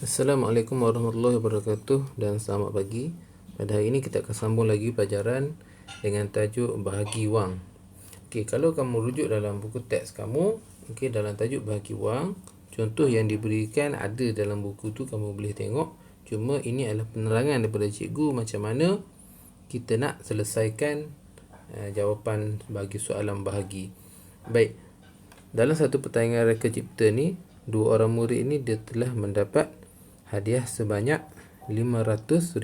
Assalamualaikum warahmatullahi wabarakatuh dan selamat pagi. Pada hari ini kita akan sambung lagi pelajaran dengan tajuk bahagi wang. Okey, kalau kamu rujuk dalam buku teks kamu, okey, dalam tajuk bahagi wang, contoh yang diberikan ada dalam buku tu kamu boleh tengok. Cuma ini adalah penerangan daripada cikgu macam mana kita nak selesaikan jawapan bagi soalan bahagi. Baik. Dalam satu pertandingan reka cipta ni, dua orang murid ni dia telah mendapat hadiah sebanyak RM500.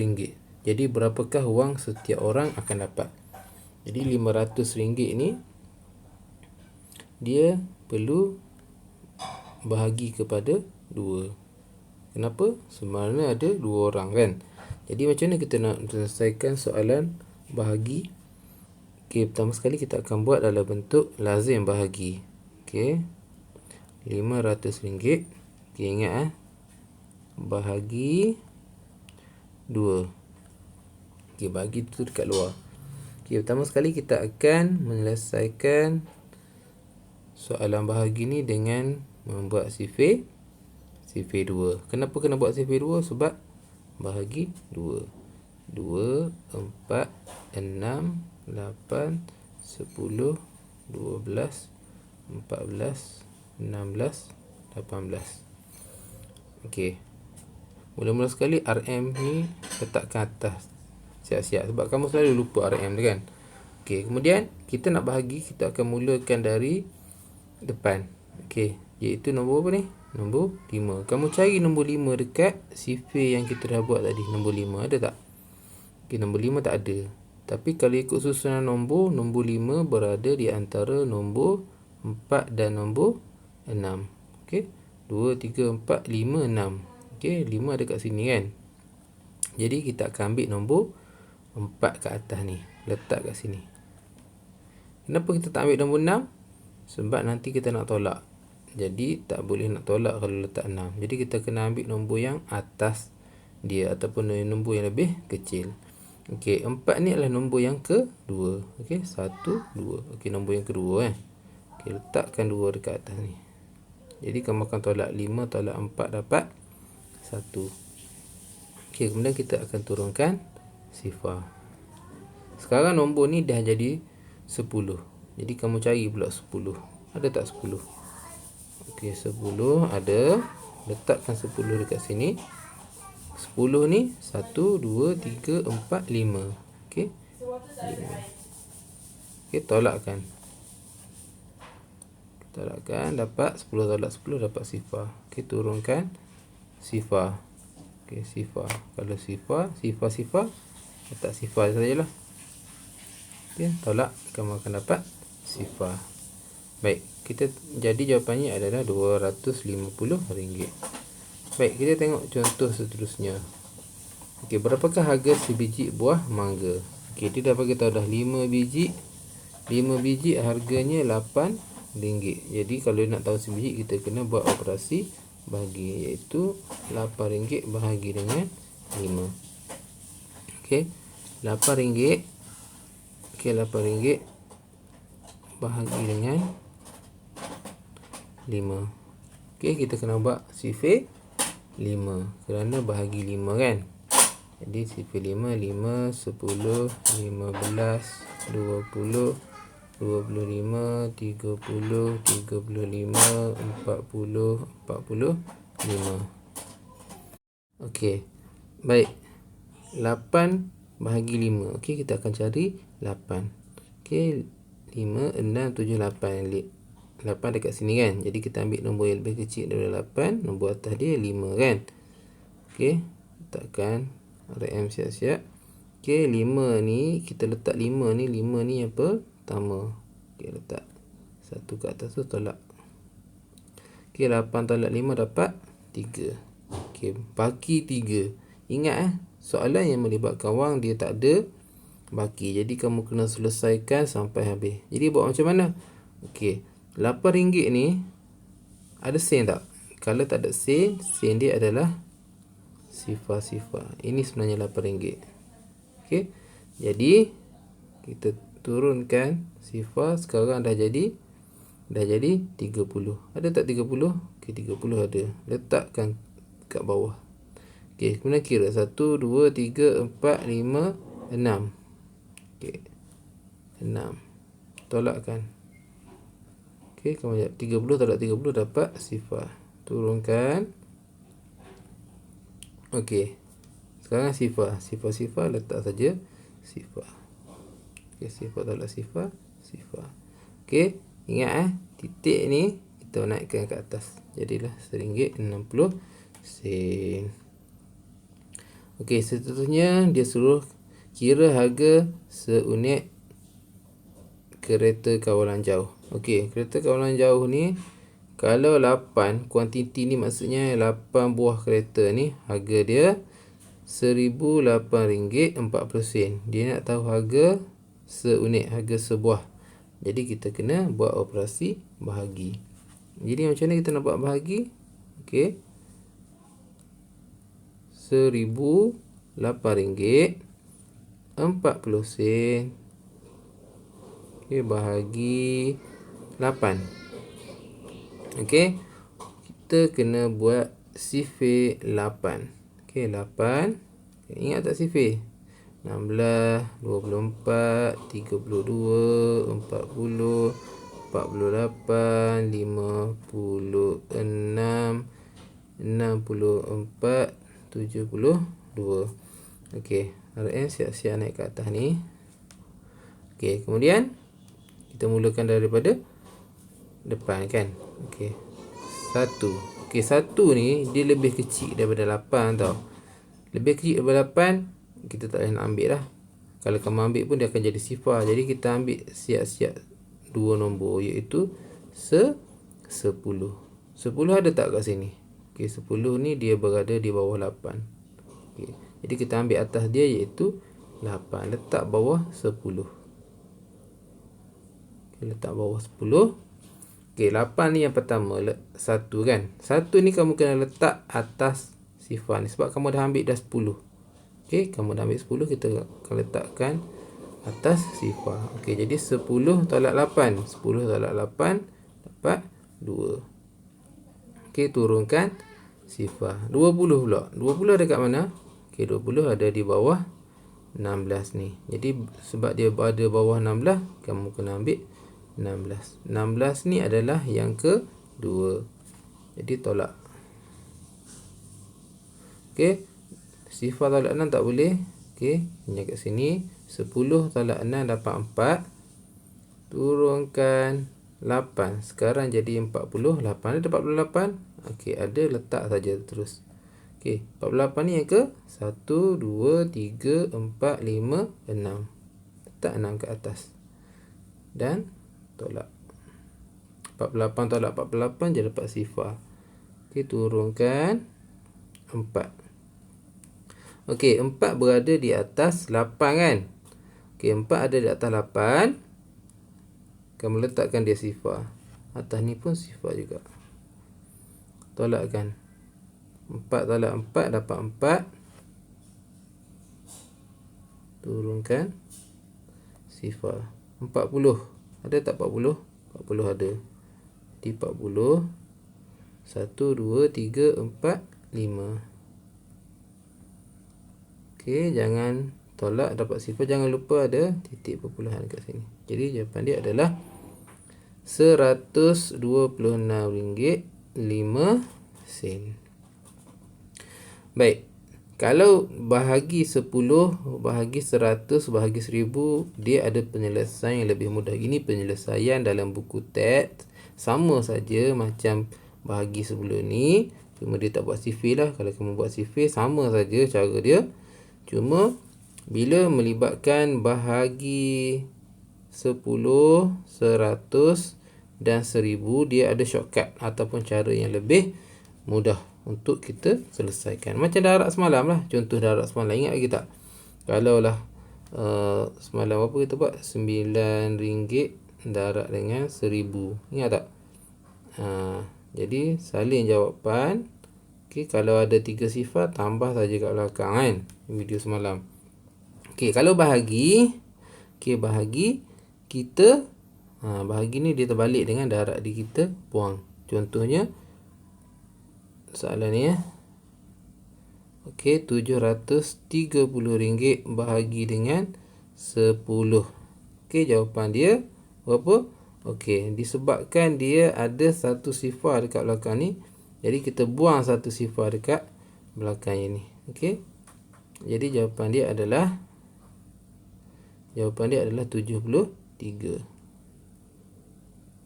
Jadi berapakah wang setiap orang akan dapat? Jadi RM500 ni dia perlu bahagi kepada 2. Kenapa? Sebenarnya ada 2 orang kan. Jadi macam mana kita nak selesaikan soalan bahagi? Okey, pertama sekali kita akan buat dalam bentuk lazim bahagi. Okey. RM500. Okey, ingat bahagi 2. Okey, bahagi tu dekat luar. Okey, pertama sekali kita akan menyelesaikan soalan bahagi ni dengan membuat sifir 2. Kenapa kena buat sifir 2? Sebab bahagi 2. 2, 4, 6, 8, 10, 12, 14, 16, 18. Okey. Mula-mula sekali RM ni letakkan atas. Siap-siap sebab kamu selalu lupa RM tu kan. Okey, kemudian kita nak bahagi, kita akan mulakan dari depan. Okey, iaitu nombor apa ni? Nombor 5. Kamu cari nombor 5 dekat sifir yang kita dah buat tadi. Nombor 5 ada tak? Okey, nombor 5 tak ada. Tapi kalau ikut susunan nombor 5 berada di antara nombor 4 dan nombor 6. Okey, 2, 3, 4, 5, 6. Okey, 5 ada kat sini kan. Jadi kita akan ambil nombor 4 kat atas ni, letak kat sini. Kenapa kita tak ambil nombor 6? Sebab nanti kita nak tolak. Jadi tak boleh nak tolak kalau letak 6. Jadi kita kena ambil nombor yang atas dia ataupun nombor yang lebih kecil. Okey, 4 ni adalah nombor yang kedua. Okey, 1, 2. Okey, nombor yang kedua Okey, letakkan 2 dekat atas ni. Jadi kamu akan tolak 5 tolak 4 dapat 1. Okey, kemudian kita akan turunkan sifar. Sekarang nombor ni dah jadi 10. Jadi kamu cari pula 10. Ada tak 10? Okey, 10 ada. Letakkan 10 dekat sini. 10 ni 1, 2, 3, 4, 5. Okey. 5. Okey, tolakkan. Tolakkan dapat 10 tolak 10 dapat sifar. Okey, turunkan sifar. Okey, sifar. Kalau sifar, letak sifar sajalah. Okey, tolak, kamu akan dapat sifar. Baik, jadi jawapannya adalah RM250. Baik, kita tengok contoh seterusnya. Okey, berapakah harga sebiji buah mangga? Okey, dia dah bagi tahu dah 5 biji. 5 biji harganya RM8. Jadi kalau nak tahu sebiji, kita kena buat operasi bahagi, iaitu RM8 bahagi dengan 5. Okey, RM8. Okey, RM8 bahagi dengan 5. Okey, kita kena buat sifir 5 kerana bahagi 5 kan. Jadi sifir 5, 5, 10, 15, 20, 25, 30, 35, 40, 45. Okey. Baik. 8 bahagi 5. Okey, kita akan cari 8. Okey, 5, 6, 7, 8. 8 dekat sini kan. Jadi kita ambil nombor yang lebih kecil daripada 8. Nombor atas dia 5 kan. Okey, letakkan RM siap-siap. Okey, 5 ni kita letak 5 ni yang pertama. Okey, letak 1 kat atas tu, tolak. Okey, 8 tolak 5 dapat 3. Okey, baki 3. Ingat soalan yang melibatkan wang dia tak ada baki. Jadi kamu kena selesaikan sampai habis. Jadi buat macam mana? Okey, RM8 ni ada sen tak? Kalau tak ada sen dia adalah sifar-sifar. Ini sebenarnya RM8. Okey. Jadi kita turunkan sifar, sekarang dah jadi 30. Ada tak 30? Okey, 30 ada. Letakkan kat bawah. Okey, kemudian kira 1, 2, 3, 4, 5, 6. Okey, 6. Tolakkan. Okey, kemudian 30 tolak 30 dapat sifar. Turunkan. Okey. Sekarang sifar. Sifar letak saja sifar. Okey, sifar tolak sifar, sifar. Okey, ingat titik ni kita naikkan ke atas. Jadilah RM1.60. Okey, seterusnya dia suruh kira harga seunit kereta kawalan jauh. Okey, kereta kawalan jauh ni kalau 8 kuantiti ni maksudnya 8 buah kereta ni, harga dia RM1,008.40. Dia nak tahu harga seunit, harga sebuah. Jadi kita kena buat operasi bahagi. Jadi macam mana kita nak buat bahagi? Okey. RM1,008.40. Okey, bahagi 8. Okey. Kita kena buat sifir 8. Okey, 8. Ingat tak sifir? 16, 24, 32, 40, 48, 56, 64, 72. Okey, RM siap-siap naik ke atas ni. Okey, kemudian kita mulakan daripada depan kan. Okey. 1. Okey, 1 ni dia lebih kecil daripada 8 tau. Lebih kecil daripada 8, kita tak boleh nak ambil dah. Kalau kamu ambil pun dia akan jadi sifar. Jadi kita ambil siap-siap 2 nombor, iaitu 10. 10 ada tak kat sini? Okey, 10 ni dia berada di bawah 8. Okey. Jadi kita ambil atas dia iaitu 8. Letak bawah 10. Okey, letak bawah 10. Okey, 8 ni yang pertama, 1 kan. 1 ni kamu kena letak atas sifar ni sebab kamu dah ambil dah 10. Okey, kamu dah ambil 10, kita akan letakkan atas sifar. Okey, jadi 10 tolak 8. 10 tolak 8 dapat 2. Okey, turunkan sifar. 20 pula. 20 ada kat mana? Okey, 20 ada di bawah 16 ni. Jadi sebab dia ada bawah 16, kamu kena ambil 16. 16 ni adalah yang kedua. Jadi tolak. Okey, sifar tolak 6 tak boleh. Okey, hanya kat sini. 10 tolak 6 dapat 4. Turunkan 8. Sekarang jadi 40. 8 ada 48. Okey, ada, letak saja terus. Okey, 48 ni yang ke 1, 2, 3, 4, 5, 6. Letak 6 ke atas. Dan tolak. 48 tolak 48 je dapat sifar. Okey, turunkan 4. Okey, 4 berada di atas 8 kan? Okey, 4 ada di atas 8. Kamu letakkan dia sifar. Atas ni pun sifar juga. Tolakkan. 4 tolak 4 dapat 4. Turunkan sifar. 40. Ada tak 40? 40 ada. Jadi 40. 1, 2, 3, 4, 5. Okey, jangan tolak dapat sifar. Jangan lupa ada titik perpuluhan kat sini. Jadi jawapan dia adalah RM126.5. Baik. Kalau bahagi 10, bahagi 100, bahagi 1000, dia ada penyelesaian yang lebih mudah. Ini penyelesaian dalam buku teks. Sama saja macam bahagi sebelum ni. Cuma dia tak buat sifir lah. Kalau kamu buat sifir, sama saja cara dia. Cuma bila melibatkan bahagi 10, 100 dan 1000, dia ada shortcut ataupun cara yang lebih mudah untuk kita selesaikan. Macam darab semalam lah. Contoh darab semalam. Ingat lagi tak? Kalau lah semalam apa kita buat? RM9 darab dengan 1000. Ingat tak? Jadi salin jawapan. Okey, kalau ada 3 sifar, tambah saja kat belakang kan. Video semalam. Okey, kalau bahagi. Okey, bahagi. Kita bahagi ni dia terbalik dengan darab di kita buang. Contohnya soalan ni Okey, RM730 bahagi dengan 10. Okey, jawapan dia berapa? Okey, disebabkan dia ada satu sifar dekat belakang ni, jadi kita buang satu sifar dekat belakang ni. Okey. Jadi jawapan dia adalah 73.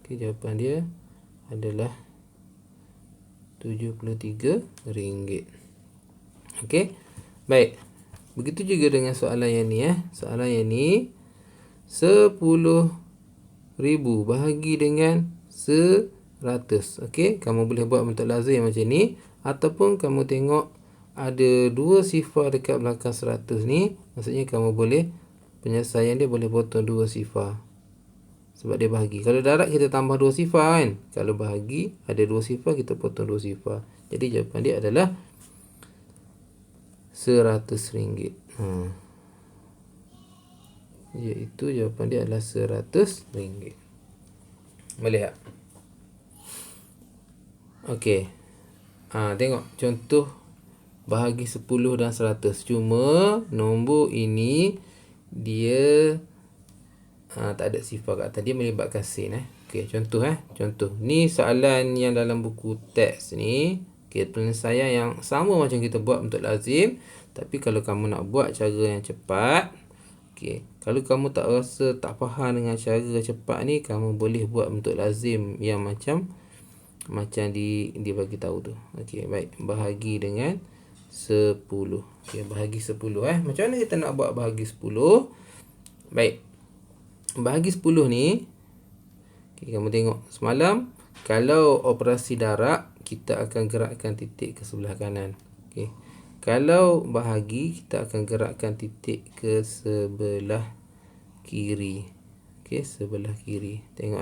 Okey, jawapan dia adalah RM73. Okey. Baik. Begitu juga dengan soalan yang ni Soalan yang ni 10,000 bahagi dengan 100. Okey, kamu boleh buat bentuk lazim macam ni, ataupun kamu tengok ada dua sifar dekat belakang 100 ni, maksudnya kamu boleh, penyelesaian dia boleh potong dua sifar sebab dia bahagi. Kalau darab kita tambah dua sifar kan, kalau bahagi ada dua sifar, kita potong dua sifar. Jadi jawapan dia adalah RM100. Iaitu jawapan dia adalah RM100. Boleh tak? Okey. Tengok contoh bahagi 10 dan 100. Cuma nombor ini dia tak ada sifar kat atas, dia melibatkan sin. Okey, contoh contoh. Ni soalan yang dalam buku teks ni. Okey, penyelesaian yang sama macam kita buat untuk lazim, tapi kalau kamu nak buat cara yang cepat, okey, kalau kamu tak rasa tak faham dengan cara cepat ni, kamu boleh buat bentuk lazim yang macam dia bagi tahu tu. Okey, baik. Bahagi dengan 10. Okey, bahagi 10 Macam mana kita nak buat bahagi 10? Baik. Bahagi 10 ni, okey, kamu tengok semalam kalau operasi darab, kita akan gerakkan titik ke sebelah kanan. Okey. Kalau bahagi, kita akan gerakkan titik ke sebelah kiri. Okey, sebelah kiri. Tengok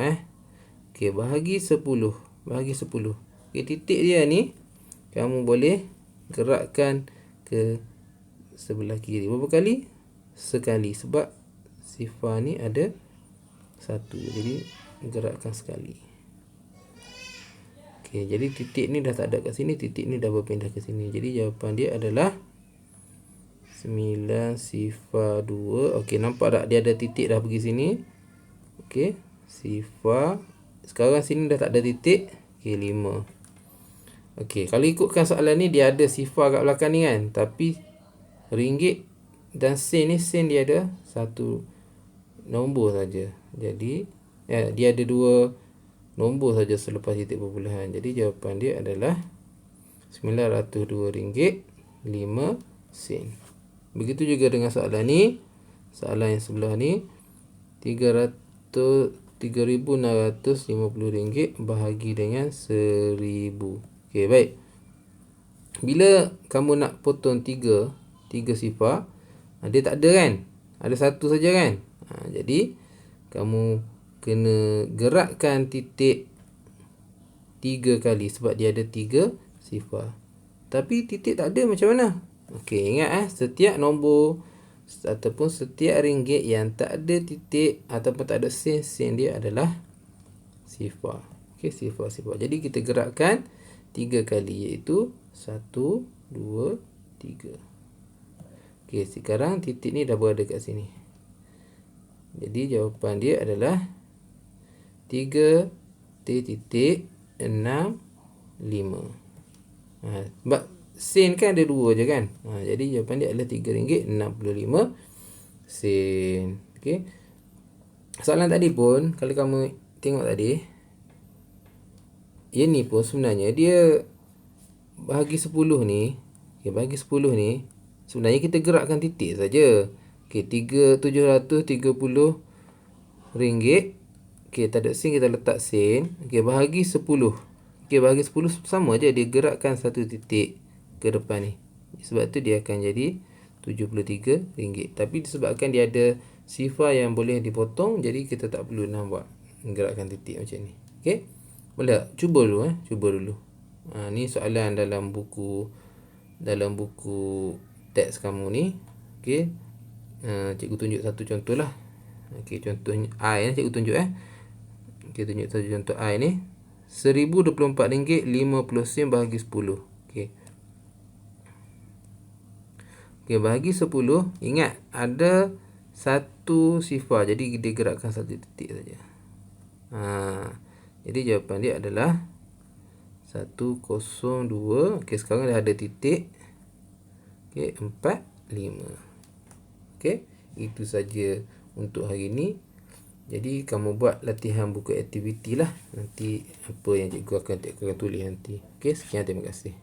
Okey, bahagi 10. Bahagi 10. Okey, titik dia ni kamu boleh gerakkan ke sebelah kiri. Berapa kali? Sekali. Sebab sifar ni ada satu. Jadi gerakkan sekali. Okey, jadi titik ni dah tak ada kat sini, titik ni dah berpindah ke sini. Jadi jawapan dia adalah 9 sifar 2. Okey, nampak tak dia ada titik dah pergi sini. Okey, sifar. Sekarang sini dah tak ada titik. Okey, 5. Okey, kalau ikutkan soalan ni, dia ada sifar kat belakang ni kan. Tapi ringgit dan sen ni, sen dia ada satu nombor saja. Jadi dia ada dua nombor saja selepas titik perpuluhan. Jadi jawapan dia adalah RM902.5. Begitu juga dengan soalan ni. Soalan yang sebelah ni, RM3,650 bahagi dengan 1,000. Okey, baik. Bila kamu nak potong tiga sifar, dia tak ada kan? Ada satu saja kan? Jadi kamu kena gerakkan titik 3 kali sebab dia ada 3 sifar. Tapi titik tak ada, macam mana? Okey, ingat setiap nombor ataupun setiap ringgit yang tak ada titik ataupun tak ada sen dia adalah sifar. Okey, sifar. Jadi kita gerakkan 3 kali, iaitu 1, 2, 3. Okey, sekarang titik ni dah berada kat sini. Jadi jawapan dia adalah 3.65. Sebab sen kan ada 2 je kan. Jadi jawapan dia adalah RM3.65. Okey. Soalan tadi pun, kalau kamu tengok tadi, yang ni pun sebenarnya dia bahagi 10 ni. Okey, bahagi 10 ni sebenarnya kita gerakkan titik saja. Okey, RM730. Okey, tak ada sen, kita letak sen. Okey, bahagi 10. Okey, bahagi 10 sama je, dia gerakkan satu titik ke depan ni. Sebab tu dia akan jadi RM73. Tapi disebabkan dia ada sifar yang boleh dipotong, jadi kita tak perlu nak buat gerakkan titik macam ni. Okey. Boleh tak? Cuba dulu cuba dulu. Ni soalan dalam buku teks kamu ni. Okey. Cikgu tunjuk satu contoh lah. Okey, contohnya I cikgu tunjuk Okey, tunjuk satu contoh I ni. RM1,024.50 bahagi 10. Okey. Okey, bahagi 10. Ingat, ada satu sifar. Jadi dia gerakkan satu titik saja. Jadi jawapan dia adalah 102. Okey, sekarang dah ada titik. Okey, 45. Okey, itu saja untuk hari ini. Jadi kamu buat latihan buku aktiviti lah. Nanti apa yang cikgu akan tulis nanti. Okey, sekian, terima kasih.